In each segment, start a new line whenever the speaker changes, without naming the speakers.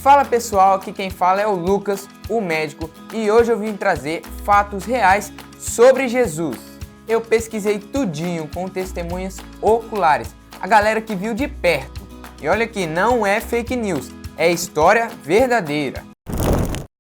Fala pessoal, aqui quem fala é o Lucas, o médico, e hoje eu vim trazer fatos reais sobre Jesus. Eu pesquisei tudinho com testemunhas oculares, a galera que viu de perto. E olha que não é fake news, é história verdadeira.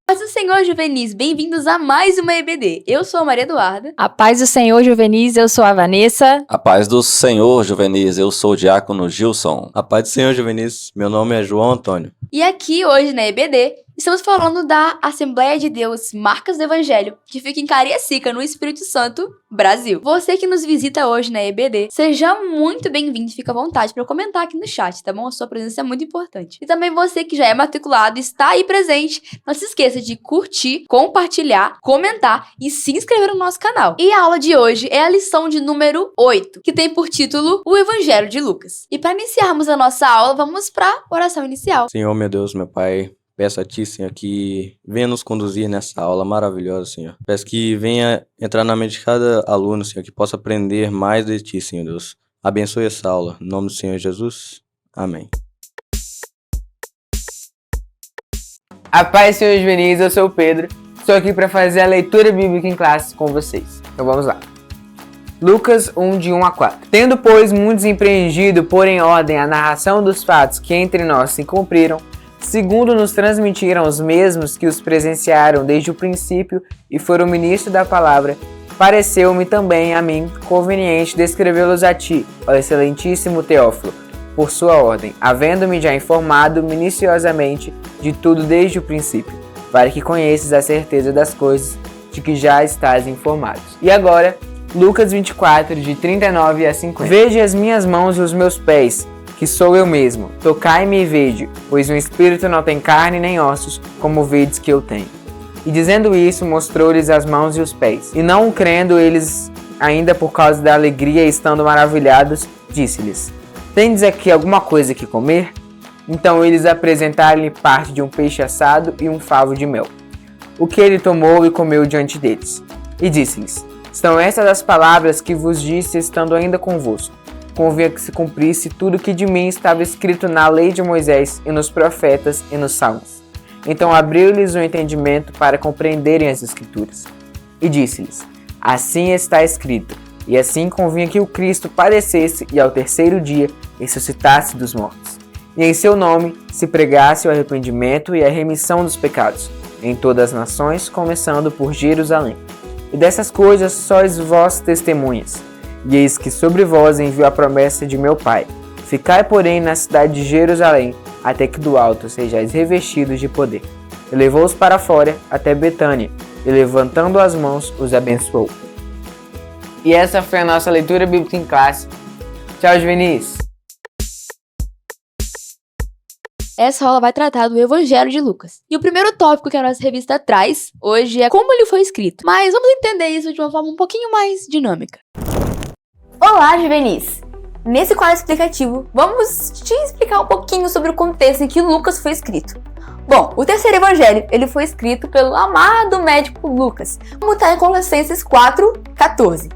Paz do Senhor, juvenis, bem-vindos a mais uma EBD. Eu sou a Maria Eduarda.
A paz do Senhor, juvenis, eu sou a Vanessa.
A paz do Senhor, juvenis, eu sou o diácono Gilson.
A paz do Senhor, juvenis, meu nome é João Antônio.
E aqui hoje na EBD, estamos falando da Assembleia de Deus Marcas do Evangelho, que fica em Cariacica, no Espírito Santo, Brasil. Você que nos visita hoje na EBD, seja muito bem-vindo, fica à vontade para comentar aqui no chat, tá bom? A sua presença é muito importante. E também você que já é matriculado, está aí presente, não se esqueça de curtir, compartilhar, comentar e se inscrever no nosso canal. E a aula de hoje é a lição de número 8, que tem por título O Evangelho de Lucas. E para iniciarmos a nossa aula, vamos para a oração inicial.
Senhor, meu Deus, meu Pai, peço a Ti, Senhor, que venha nos conduzir nessa aula maravilhosa, Senhor. Peço que venha entrar na mente de cada aluno, Senhor, que possa aprender mais de Ti, Senhor Deus. Abençoe essa aula. Em nome do Senhor Jesus. Amém.
A paz, senhores juvenis, eu sou o Pedro. Estou aqui para fazer a leitura bíblica em classe com vocês. Então vamos lá. Lucas 1, de 1 a 4. Tendo, pois, muitos empreendido pôr em ordem a narração dos fatos que entre nós se cumpriram, segundo nos transmitiram os mesmos que os presenciaram desde o princípio e foram ministros da palavra, pareceu-me também a mim conveniente descrevê-los a ti, ó excelentíssimo Teófilo, por sua ordem, havendo-me já informado minuciosamente de tudo desde o princípio, para que conheças a certeza das coisas de que já estás informado. E agora, Lucas 24, de 39 a 50. Vede as minhas mãos e os meus pés, que sou eu mesmo. Tocai-me e vede, pois o espírito não tem carne nem ossos, como vedes que eu tenho. E dizendo isso, mostrou-lhes as mãos e os pés. E não crendo eles, ainda por causa da alegria e estando maravilhados, disse-lhes: tendes aqui alguma coisa que comer? Então eles apresentaram-lhe parte de um peixe assado e um favo de mel, o que ele tomou e comeu diante deles. E disse-lhes: são estas as palavras que vos disse estando ainda convosco. Convinha que se cumprisse tudo que de mim estava escrito na lei de Moisés e nos profetas e nos salmos. Então abriu-lhes o entendimento para compreenderem as Escrituras. E disse-lhes: assim está escrito, e assim convinha que o Cristo padecesse e ao terceiro dia ressuscitasse dos mortos. E em seu nome se pregasse o arrependimento e a remissão dos pecados, em todas as nações, começando por Jerusalém. E dessas coisas sois vós testemunhas. E eis que sobre vós envio a promessa de meu Pai. Ficai, porém, na cidade de Jerusalém, até que do alto sejais revestidos de poder. E levou-os para fora, até Betânia, e levantando as mãos, os abençoou. E essa foi a nossa leitura bíblica em classe. Tchau, juvenis!
Essa aula vai tratar do Evangelho de Lucas. E o primeiro tópico que a nossa revista traz hoje é como ele foi escrito. Mas vamos entender isso de uma forma um pouquinho mais dinâmica. Olá, juvenis! Nesse quadro explicativo, vamos te explicar um pouquinho sobre o contexto em que Lucas foi escrito. Bom, o terceiro evangelho, ele foi escrito pelo amado médico Lucas, como está em Colossenses 4:14.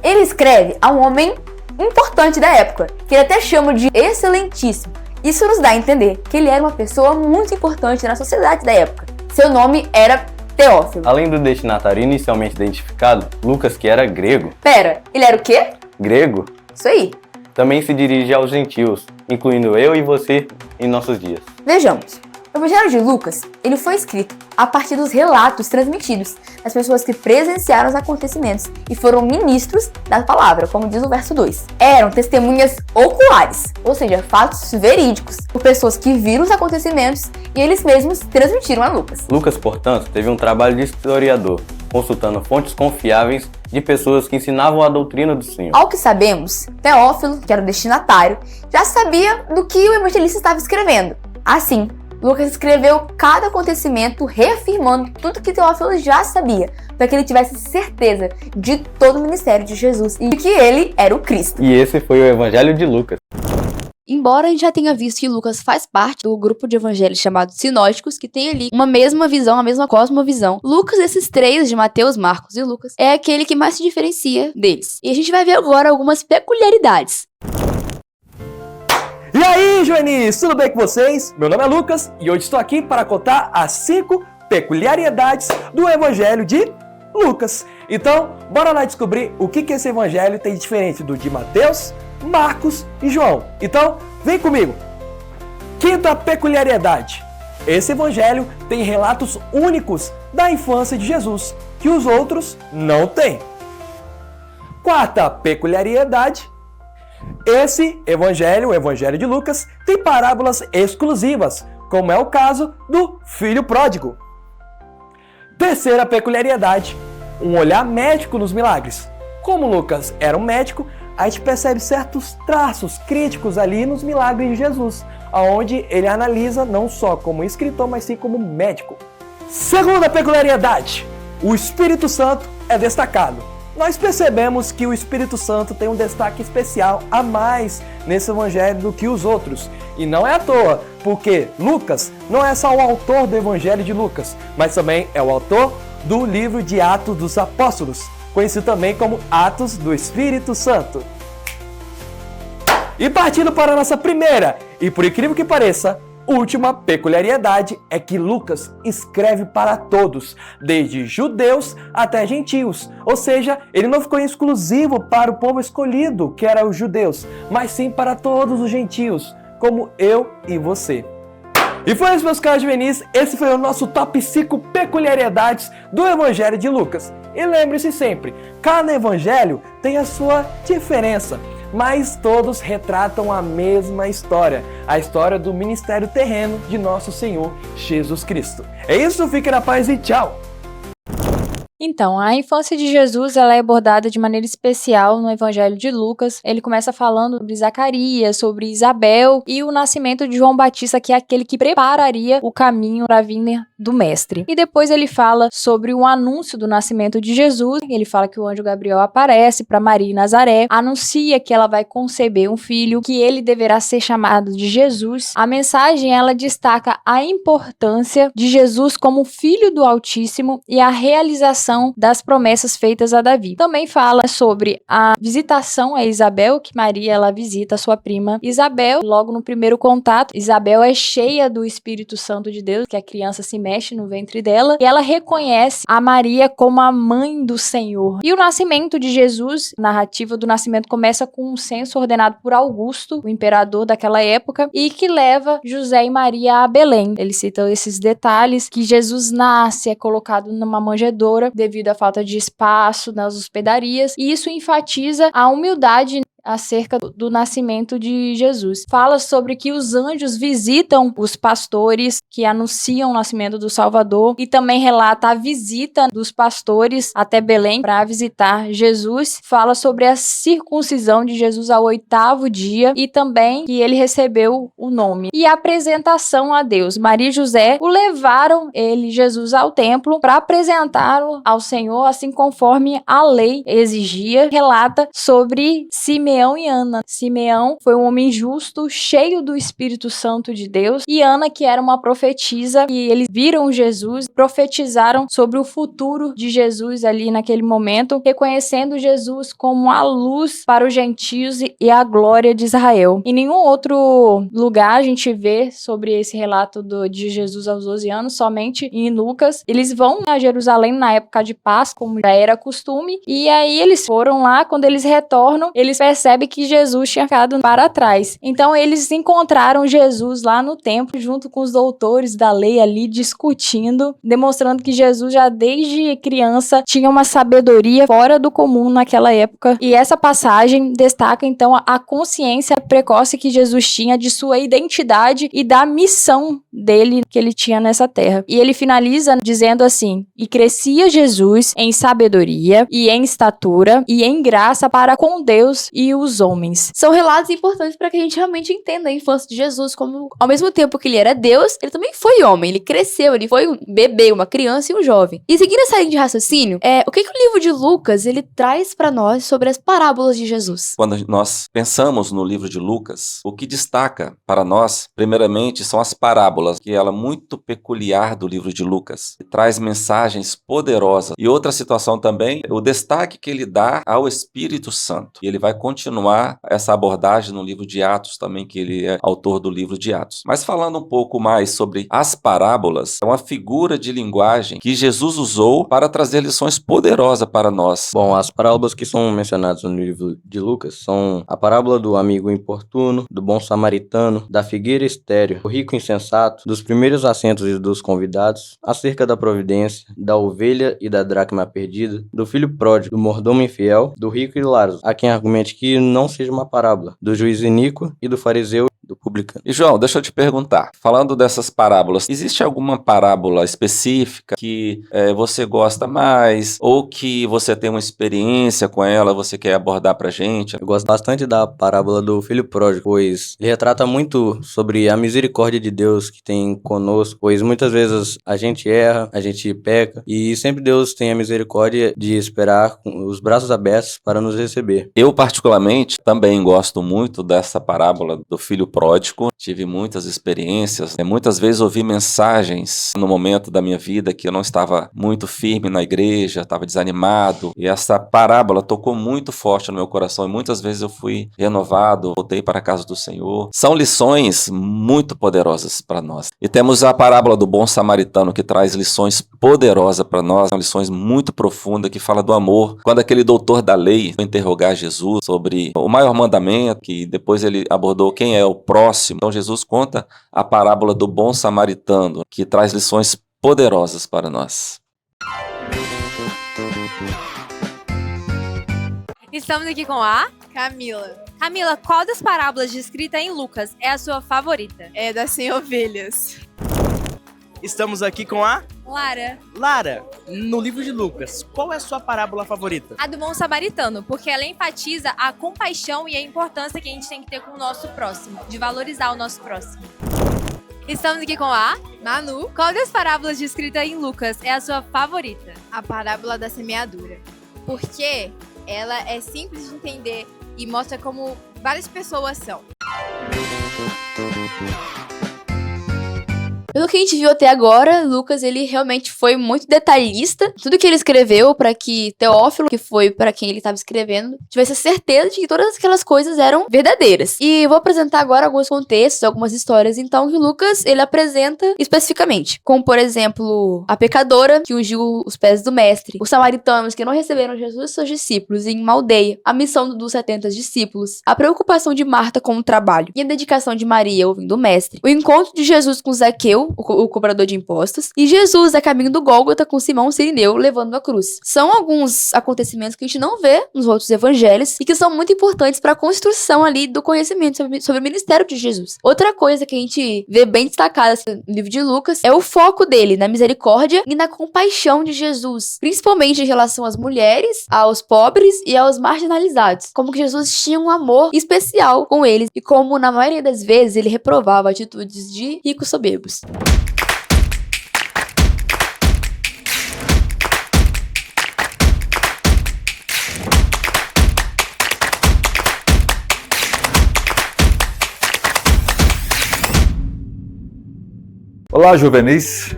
Ele escreve a um homem importante da época, que ele até chama de excelentíssimo. Isso nos dá a entender que ele era uma pessoa muito importante na sociedade da época. Seu nome era Teófilo.
Além do destinatário inicialmente identificado, Lucas, que era grego.
Pera, ele era o quê?
Grego?
Isso aí.
Também se dirige aos gentios, incluindo eu e você em nossos dias.
Vejamos. O Evangelho de Lucas, ele foi escrito a partir dos relatos transmitidos das pessoas que presenciaram os acontecimentos e foram ministros da palavra, como diz o verso 2. Eram testemunhas oculares, ou seja, fatos verídicos, por pessoas que viram os acontecimentos e eles mesmos transmitiram a Lucas.
Lucas, portanto, teve um trabalho de historiador, consultando fontes confiáveis de pessoas que ensinavam a doutrina do Senhor.
Ao que sabemos, Teófilo, que era o destinatário, já sabia do que o evangelista estava escrevendo. Assim, Lucas escreveu cada acontecimento reafirmando tudo que Teófilo já sabia, para que ele tivesse certeza de todo o ministério de Jesus e de que ele era o Cristo.
E esse foi o Evangelho de Lucas.
Embora a gente já tenha visto que Lucas faz parte do grupo de evangelhos chamados sinóticos, que tem ali uma mesma visão, a mesma cosmovisão, Lucas, desses três, de Mateus, Marcos e Lucas, é aquele que mais se diferencia deles. E a gente vai ver agora algumas peculiaridades.
E
aí, Joanis, tudo bem com vocês? Meu nome é Lucas e hoje estou aqui para contar as 5 peculiaridades do Evangelho de Lucas. Então, bora lá descobrir o que esse Evangelho tem de diferente do de Mateus, Marcos e João. Então, vem comigo. Quinta peculiaridade. Esse Evangelho tem relatos únicos da infância de Jesus, que os outros não têm. Quarta peculiaridade. Esse Evangelho, o Evangelho de Lucas, tem parábolas exclusivas, como é o caso do filho pródigo. Terceira peculiaridade, um olhar médico nos milagres. Como Lucas era um médico, a gente percebe certos traços críticos ali nos milagres de Jesus, onde ele analisa não só como escritor, mas sim como médico. Segunda peculiaridade, o Espírito Santo é destacado. Nós percebemos que o Espírito Santo tem um destaque especial a mais nesse Evangelho do que os outros. E não é à toa, porque Lucas não é só o autor do Evangelho de Lucas, mas também é o autor do livro de Atos dos Apóstolos, conhecido também como Atos do Espírito Santo. E partindo para a nossa primeira, e por incrível que pareça, última peculiaridade é que Lucas escreve para todos, desde judeus até gentios. Ou seja, ele não ficou exclusivo para o povo escolhido, que era os judeus, mas sim para todos os gentios, como eu e você. E foi isso, meus caros juvenis, esse foi o nosso top 5 peculiaridades do Evangelho de Lucas. E lembre-se sempre, cada evangelho tem a sua diferença, mas todos retratam a mesma história, a história do ministério terreno de nosso Senhor Jesus Cristo. É isso, fique na paz e tchau!
Então, a infância de Jesus ela é abordada de maneira especial no Evangelho de Lucas. Ele começa falando sobre Zacarias, sobre Isabel e o nascimento de João Batista, que é aquele que prepararia o caminho para a vinda do Mestre. E depois ele fala sobre o anúncio do nascimento de Jesus. Ele fala que o anjo Gabriel aparece para Maria em Nazaré, anuncia que ela vai conceber um filho, que ele deverá ser chamado de Jesus. A mensagem ela destaca a importância de Jesus como filho do Altíssimo e a realização das promessas feitas a Davi. Também fala sobre a visitação a Isabel, que Maria ela visita a sua prima Isabel. Logo no primeiro contato, Isabel é cheia do Espírito Santo de Deus, que a criança se mexe no ventre dela, e ela reconhece a Maria como a mãe do Senhor. E o nascimento de Jesus, a narrativa do nascimento começa com um censo ordenado por Augusto, o imperador daquela época, e que leva José e Maria a Belém. Ele cita esses detalhes, que Jesus nasce, é colocado numa manjedoura, devido à falta de espaço nas hospedarias, e isso enfatiza a humildade acerca do nascimento de Jesus. Fala sobre que os anjos visitam os pastores que anunciam o nascimento do Salvador, e também relata a visita dos pastores até Belém para visitar Jesus. Fala sobre a circuncisão de Jesus ao 8º dia e também que ele recebeu o nome. E a apresentação a Deus. Maria e José o levaram, Jesus, ao templo para apresentá-lo ao Senhor, assim conforme a lei exigia. Relata sobre Simeão e Ana. Simeão foi um homem justo, cheio do Espírito Santo de Deus, e Ana, que era uma profetisa, e eles viram Jesus, profetizaram sobre o futuro de Jesus ali naquele momento, reconhecendo Jesus como a luz para os gentios e a glória de Israel. Em nenhum outro lugar a gente vê sobre esse relato de Jesus aos 12 anos, somente em Lucas. Eles vão a Jerusalém na época de Páscoa, como já era costume, e aí eles foram lá. Quando eles retornam, eles percebem que Jesus tinha ficado para trás. Então eles encontraram Jesus lá no templo, junto com os doutores da lei ali discutindo, demonstrando que Jesus já desde criança tinha uma sabedoria fora do comum naquela época. E essa passagem destaca então a consciência precoce que Jesus tinha de sua identidade e da missão dele que ele tinha nessa terra. E ele finaliza dizendo assim: e crescia Jesus em sabedoria e em estatura e em graça para com Deus e os homens.
São relatos importantes para que a gente realmente entenda a infância de Jesus, como ao mesmo tempo que ele era Deus, ele também foi homem, ele cresceu, ele foi um bebê, uma criança e um jovem. E seguindo essa linha de raciocínio, o que o livro de Lucas ele traz para nós sobre as parábolas de Jesus?
Quando nós pensamos no livro de Lucas, o que destaca para nós, primeiramente, são as parábolas, que ela é muito peculiar do livro de Lucas, que traz mensagens poderosas. E outra situação também, o destaque que ele dá ao Espírito Santo. E ele vai continuar continuar essa abordagem no livro de Atos também, que ele é autor do livro de Atos. Mas falando um pouco mais sobre as parábolas, é uma figura de linguagem que Jesus usou para trazer lições poderosas para nós.
Bom, as parábolas que são mencionadas no livro de Lucas são a parábola do amigo importuno, do bom samaritano, da figueira estéril, do rico insensato, dos primeiros assentos e dos convidados, acerca da providência, da ovelha e da dracma perdida, do filho pródigo, do mordomo infiel, do rico e do Lázaro. Há quem argumente que não seja uma parábola, do juiz iníquo e do fariseu do publicano.
E João, deixa eu te perguntar, falando dessas parábolas, existe alguma parábola específica que você gosta mais, ou que você tem uma experiência com ela, você quer abordar pra gente?
Eu gosto bastante da parábola do filho pródigo, pois ele retrata muito sobre a misericórdia de Deus que tem conosco, pois muitas vezes a gente erra, a gente peca, e sempre Deus tem a misericórdia de esperar com os braços abertos para nos receber.
Eu, particularmente, também gosto muito dessa parábola do filho pródigo. Tive muitas experiências, muitas vezes ouvi mensagens no momento da minha vida que eu não estava muito firme na igreja, estava desanimado, e essa parábola tocou muito forte no meu coração, e muitas vezes eu fui renovado, voltei para a casa do Senhor. São lições muito poderosas para nós. E temos a parábola do bom samaritano, que traz lições poderosas para nós, lições muito profundas, que fala do amor. Quando aquele doutor da lei foi interrogar Jesus sobre o maior mandamento, que depois ele abordou quem é o próximo. Então Jesus conta a parábola do bom samaritano, que traz lições poderosas para nós.
Estamos aqui com a
Camila.
Camila. Qual das parábolas descritas em Lucas é a sua favorita?
É das 100 ovelhas.
Estamos aqui com a
Lara.
Lara. No livro de Lucas, qual é a sua parábola favorita?
A do bom samaritano, porque ela enfatiza a compaixão e a importância que a gente tem que ter com o nosso próximo, de valorizar o nosso próximo. Estamos aqui com a
Manu.
Qual das parábolas descritas em Lucas é a sua favorita?
A parábola da semeadura. Porque ela é simples de entender e mostra como várias pessoas são.
Pelo que a gente viu até agora, Lucas, ele realmente foi muito detalhista. Tudo que ele escreveu para que Teófilo, que foi para quem ele estava escrevendo, tivesse a certeza de que todas aquelas coisas eram verdadeiras. E eu vou apresentar agora alguns contextos, algumas histórias, então, que Lucas, ele apresenta especificamente. Como, por exemplo, a pecadora que ungiu os pés do mestre, os samaritanos que não receberam Jesus e seus discípulos em uma aldeia, a missão dos 70 discípulos, a preocupação de Marta com o trabalho e a dedicação de Maria ouvindo o mestre, o encontro de Jesus com Zaqueu, o cobrador de impostos, e Jesus a caminho do Gólgota com Simão Cirineu levando a cruz. São alguns acontecimentos que a gente não vê nos outros evangelhos e que são muito importantes para a construção ali do conhecimento sobre o ministério de Jesus. Outra coisa que a gente vê bem destacada no livro de Lucas é o foco dele na misericórdia e na compaixão de Jesus, principalmente em relação às mulheres, aos pobres e aos marginalizados. Como que Jesus tinha um amor especial com eles e como na maioria das vezes ele reprovava atitudes de ricos soberbos.
Olá, juvenis!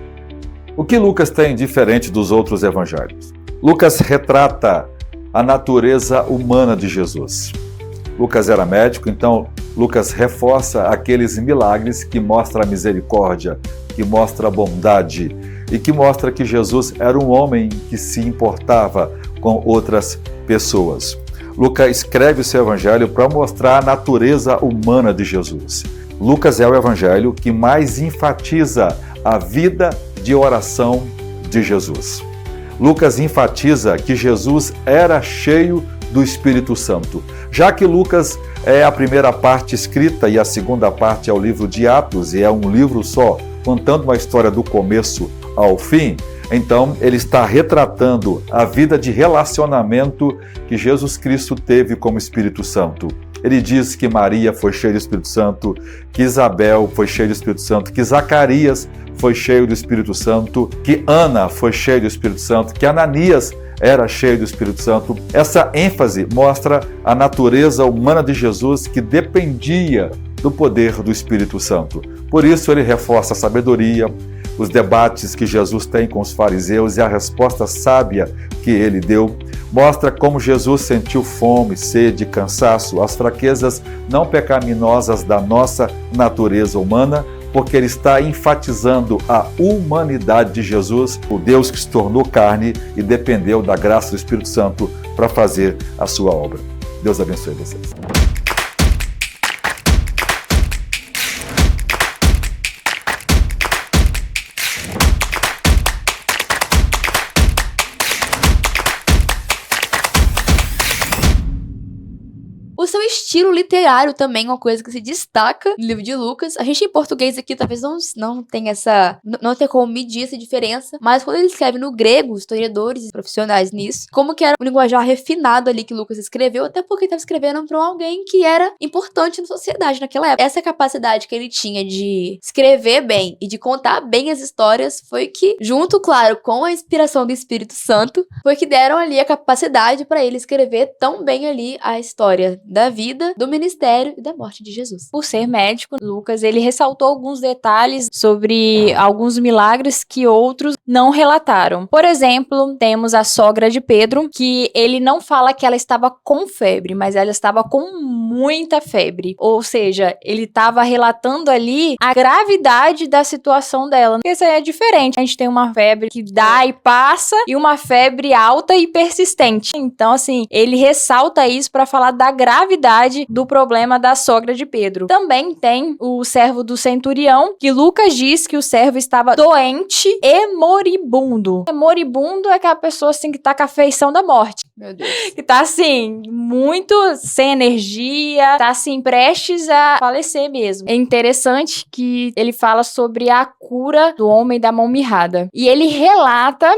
O que Lucas tem diferente dos outros evangelhos? Lucas retrata a natureza humana de Jesus. Lucas era médico, então Lucas reforça aqueles milagres que mostram a misericórdia, que mostra a bondade e que mostra que Jesus era um homem que se importava com outras pessoas. Lucas escreve o seu evangelho para mostrar a natureza humana de Jesus. Lucas é o evangelho que mais enfatiza a vida de oração de Jesus. Lucas enfatiza que Jesus era cheio do Espírito Santo. Já que Lucas é a primeira parte escrita e a segunda parte é o livro de Atos, e é um livro só, contando uma história do começo ao fim, então ele está retratando a vida de relacionamento que Jesus Cristo teve com o Espírito Santo. Ele diz que Maria foi cheia do Espírito Santo, que Isabel foi cheia do Espírito Santo, que Zacarias foi cheio do Espírito Santo, que Ana foi cheia do Espírito Santo, que Ananias era cheio do Espírito Santo. Essa ênfase mostra a natureza humana de Jesus que dependia do poder do Espírito Santo. Por isso ele reforça a sabedoria, os debates que Jesus tem com os fariseus e a resposta sábia que ele deu, mostra como Jesus sentiu fome, sede, cansaço, as fraquezas não pecaminosas da nossa natureza humana, porque ele está enfatizando a humanidade de Jesus, o Deus que se tornou carne e dependeu da graça do Espírito Santo para fazer a sua obra. Deus abençoe vocês.
O seu estilo literário também é uma coisa que se destaca no livro de Lucas. A gente em português aqui talvez não tenha não tenha como medir essa diferença, mas quando ele escreve no grego, historiadores e profissionais nisso, como que era um linguajar refinado ali que Lucas escreveu, até porque ele estava escrevendo para alguém que era importante na sociedade naquela época. Essa capacidade que ele tinha de escrever bem e de contar bem as histórias foi que, junto, claro, com a inspiração do Espírito Santo, foi que deram ali a capacidade para ele escrever tão bem ali a história da vida, do ministério e da morte de Jesus.
Por ser médico, Lucas, ele ressaltou alguns detalhes sobre alguns milagres que outros não relataram. Por exemplo, temos a sogra de Pedro, que ele não fala que ela estava com febre, mas ela estava com muita febre. Ou seja, ele estava relatando ali a gravidade da situação dela. Isso aí é diferente. A gente tem uma febre que dá e passa e uma febre alta e persistente. Então, assim, ele ressalta isso para falar da gravidade do problema da sogra de Pedro. Também tem o servo do centurião, que Lucas diz que o servo estava doente e moribundo. Moribundo é aquela pessoa assim que tá com a feição da morte.
Meu Deus.
Que tá assim, muito sem energia, tá assim, prestes a falecer mesmo. É interessante que ele fala sobre a cura do homem da mão mirrada. E ele relata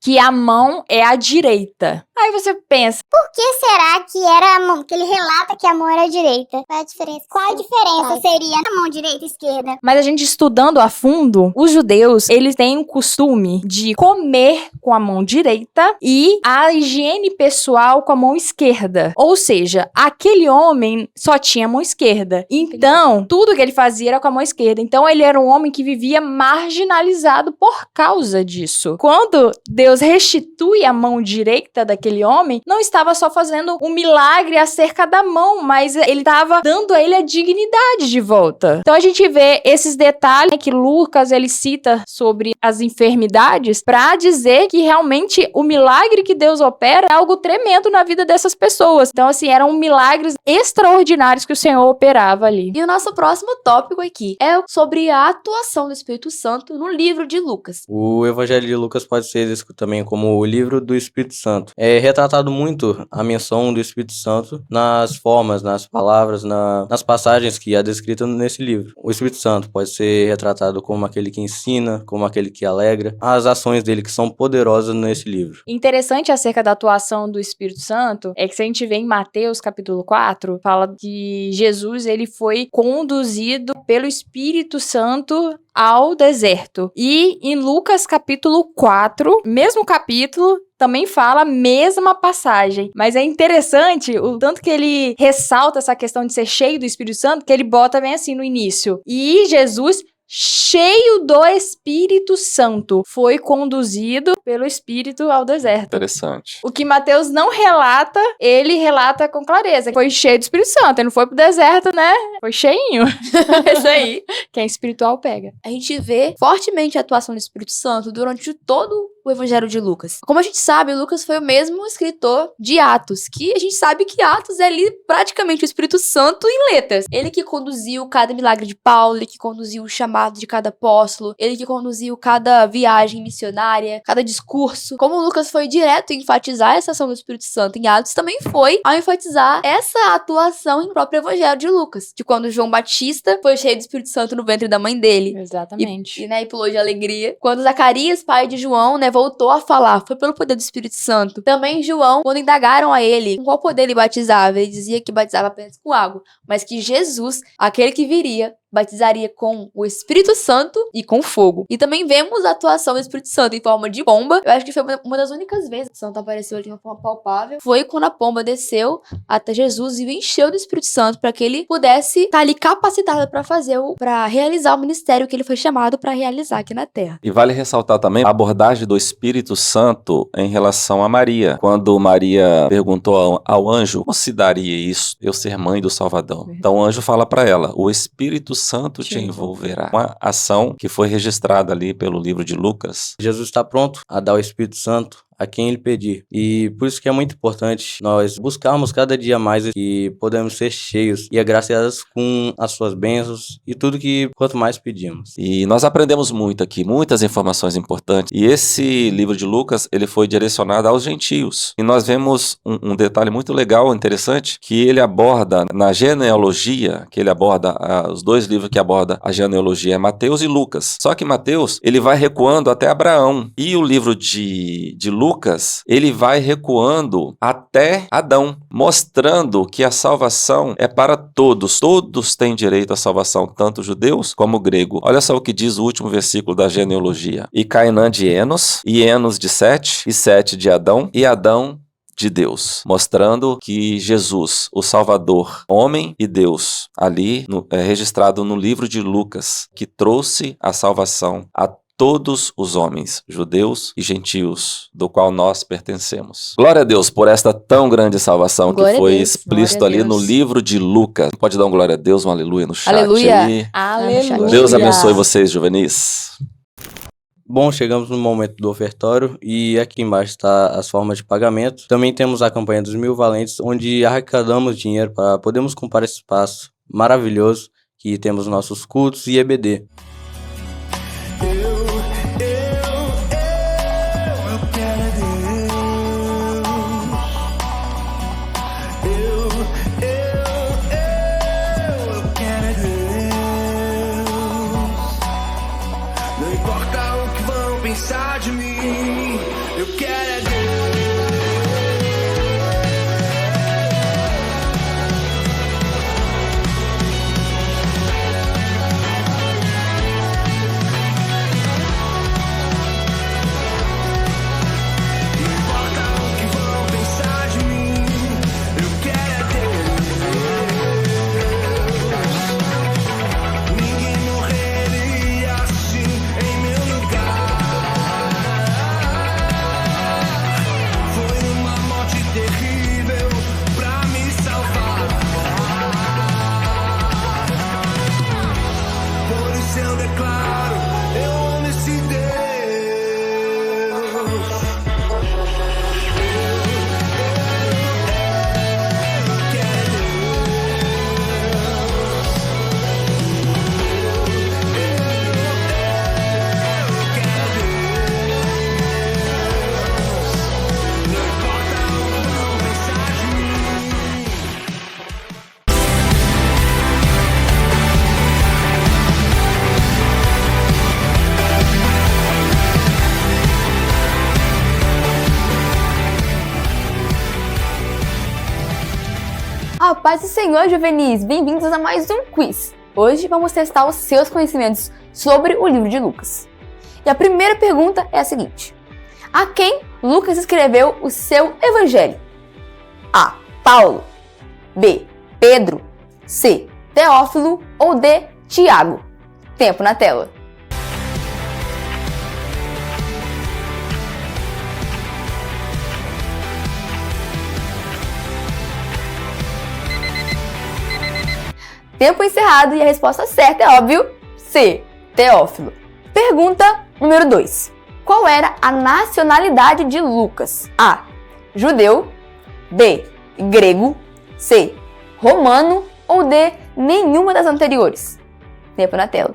que a mão é a direita. Aí você pensa,
por que será que era a mão? Que ele relata que a mão era a direita. Qual é a diferença? Qual a diferença seria a mão direita e esquerda?
mas a gente estudando a fundo, os judeus, eles têm o costume de comer com a mão direita e a higiene pessoal com a mão esquerda. Ou seja, aquele homem só tinha a mão esquerda. Então, tudo que ele fazia era com a mão esquerda. Então, ele era um homem que vivia marginalizado por causa disso. Quando Deus restitui a mão direita daquele homem, não estava só fazendo um milagre acerca da mão, mas ele estava dando a ele a dignidade de volta. Então, a gente vê esses detalhes que Lucas ele cita sobre as enfermidades para dizer que realmente o milagre que Deus opera é algo tremendo na vida dessas pessoas. Então, assim, eram milagres extraordinários que o Senhor operava ali.
E o nosso próximo tópico aqui é sobre a atuação do Espírito Santo no livro de Lucas.
O Evangelho de Lucas pode ser descrito também como o livro do Espírito Santo. É retratado muito a menção do Espírito Santo nas formas, nas palavras, nas passagens que é descrita nesse livro. O Espírito Santo pode ser retratado como aquele que ensina, como aquele que alegra. As ações dele que são poderosas nesse livro.
Interessante acerca da atuação do Espírito Santo é que se a gente vê em Mateus capítulo 4, fala que Jesus ele foi conduzido pelo Espírito Santo ao deserto. E em Lucas capítulo 4, mesmo capítulo, também fala a mesma passagem. Mas é interessante o tanto que ele ressalta essa questão de ser cheio do Espírito Santo, que ele bota bem assim no início. E Jesus, cheio do Espírito Santo, foi conduzido pelo Espírito ao deserto.
Interessante.
O que Mateus não relata, ele relata com clareza. Foi cheio do Espírito Santo, ele não foi pro deserto, né? Foi cheinho. Isso aí. Quem é espiritual pega.
A gente vê fortemente a atuação do Espírito Santo durante todo o Evangelho de Lucas. Como a gente sabe, Lucas foi o mesmo escritor de Atos, que a gente sabe que Atos é ali praticamente o Espírito Santo em letras. Ele que conduziu cada milagre de Paulo, ele que conduziu o chamado de cada apóstolo, ele que conduziu cada viagem missionária, cada discurso. Como Lucas foi direto em enfatizar essa ação do Espírito Santo em Atos, também foi ao enfatizar essa atuação em próprio Evangelho de Lucas, de quando João Batista foi cheio do Espírito Santo no ventre da mãe dele.
Exatamente.
E pulou de alegria. Quando Zacarias, pai de João, voltou a falar, foi pelo poder do Espírito Santo. Também João, quando indagaram a ele com qual poder ele batizava, ele dizia que batizava apenas com água, mas que Jesus, aquele que viria, batizaria com o Espírito Santo e com fogo. E também vemos a atuação do Espírito Santo em forma de pomba. Eu acho que foi uma das únicas vezes que o Santo apareceu ali de uma forma palpável. Foi quando a pomba desceu até Jesus e o encheu do Espírito Santo para que ele pudesse estar ali capacitado para realizar o ministério que ele foi chamado para realizar aqui na Terra.
E vale ressaltar também a abordagem do Espírito Santo em relação a Maria. Quando Maria perguntou ao anjo, como se daria isso, eu ser mãe do Salvador? Então o anjo fala para ela, o Espírito Santo te envolverá. Uma ação que foi registrada ali pelo livro de Lucas.
Jesus está pronto a dar o Espírito Santo a quem ele pedir. E por isso que é muito importante nós buscarmos cada dia mais que podemos ser cheios e agraciados com as suas bênçãos e tudo que quanto mais pedimos.
E nós aprendemos muito aqui, muitas informações importantes. E esse livro de Lucas, ele foi direcionado aos gentios. E nós vemos um detalhe muito legal, interessante, que ele aborda na genealogia, que ele aborda, os dois livros que aborda a genealogia é Mateus e Lucas. Só que Mateus, ele vai recuando até Abraão. E o livro de Lucas, ele vai recuando até Adão, mostrando que a salvação é para todos. Todos têm direito à salvação, tanto judeus como grego. Olha só o que diz o último versículo da genealogia. E Cainã de Enos, e Enos de Sete, e Sete de Adão, e Adão de Deus, mostrando que Jesus, o Salvador, homem e Deus, ali registrado no livro de Lucas, que trouxe a salvação a todos os homens, judeus e gentios, do qual nós pertencemos. Glória a Deus por esta tão grande salvação que foi explícito ali no livro de Lucas. Pode dar um glória a Deus, um aleluia no chat.
Aleluia.
Aí.
Aleluia.
Deus abençoe vocês, juvenis.
Bom, chegamos no momento do ofertório e aqui embaixo está as formas de pagamento. Também temos a campanha dos 1000 valentes, onde arrecadamos dinheiro para podermos comprar esse espaço maravilhoso que temos nossos cultos e EBD.
De mim, eu quero é Deus. Não importa o que vão pensar de mim, eu quero é Deus. Ninguém morreria assim em meu lugar. Terrível pra me salvar. Por isso eu declaro, eu amo esse Deus.
A paz do Senhor, juvenis! Bem-vindos a mais um quiz. Hoje vamos testar os seus conhecimentos sobre o livro de Lucas. E a primeira pergunta é a seguinte: a quem Lucas escreveu o seu evangelho? A. Paulo. B. Pedro. C. Teófilo ou D. Tiago? Tempo na tela. Tempo encerrado e a resposta certa é óbvio, C. Teófilo. Pergunta número 2. Qual era a nacionalidade de Lucas? A. Judeu. B. Grego. C. Romano ou D. Nenhuma das anteriores? Tempo na tela.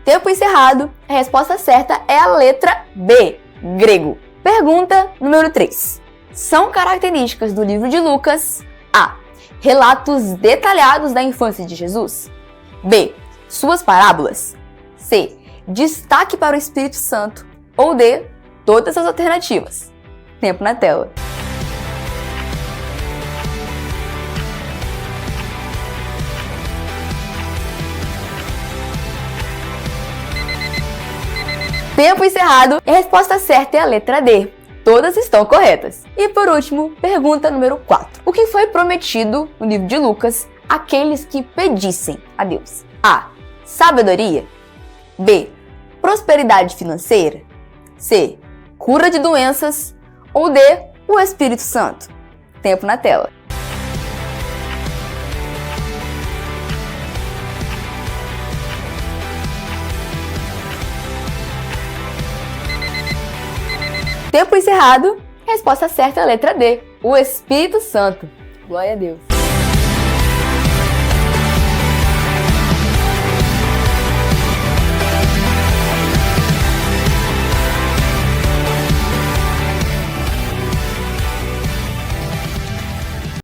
Tempo encerrado, a resposta certa é a letra B, grego. Pergunta número 3. São características do livro de Lucas: A. Relatos detalhados da infância de Jesus. B. Suas parábolas. C. Destaque para o Espírito Santo. Ou D, todas as alternativas? Tempo na tela. Tempo encerrado e a resposta certa é a letra D. Todas estão corretas. E por último, pergunta número 4. O que foi prometido no livro de Lucas àqueles que pedissem a Deus? A. Sabedoria. B. Prosperidade financeira. C. Cura de doenças. Ou D. O Espírito Santo. Tempo na tela. Tempo encerrado. Resposta certa é a letra D. O Espírito Santo. Glória a Deus.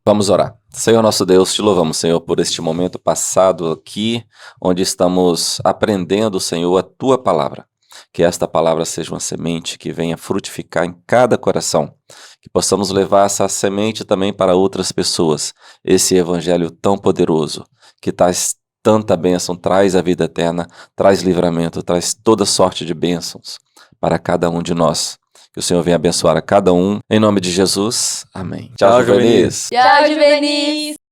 Vamos orar. Senhor nosso Deus, te louvamos, Senhor, por este momento passado aqui, onde estamos aprendendo, Senhor, a Tua palavra. Que esta palavra seja uma semente que venha frutificar em cada coração. Que possamos levar essa semente também para outras pessoas. Esse evangelho tão poderoso, que traz tanta bênção, traz a vida eterna, traz livramento, traz toda sorte de bênçãos para cada um de nós. Que o Senhor venha abençoar a cada um. Em nome de Jesus. Amém.
Tchau, Juvenis.
Tchau, Juvenis!